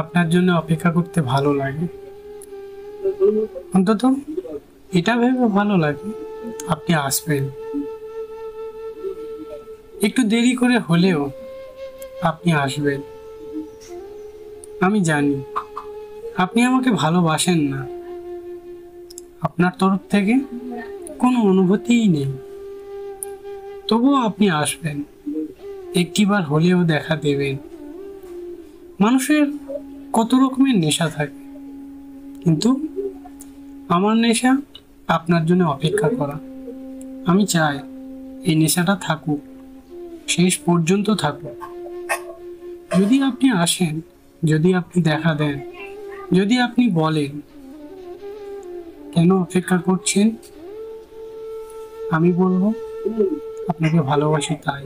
আপনার জন্য অপেক্ষা করতে ভালো লাগে, অন্তত এটা ভেবে ভালো লাগে আপনি আসবেন। একটু দেরি করে হলেও আপনি আসবেন। আমি জানি আপনি আমাকে ভালোবাসেন না, আপনার তরফ থেকে কোনো অনুভূতিই নেই, তবুও আপনি আসবেন, একটিবার হলেও দেখা দেবেন। মানুষের কত রকমের নেশা থাকে, কিন্তু আমার নেশা আপনার জন্য অপেক্ষা করা। আমি চাই এই নেশাটা থাকুক, শেষ পর্যন্ত থাকুক। যদি আপনি আসেন, যদি আপনি দেখা দেন, যদি আপনি বলেন কেন অপেক্ষা করছেন, আমি বলবো আপনাকে ভালোবাসি তাই।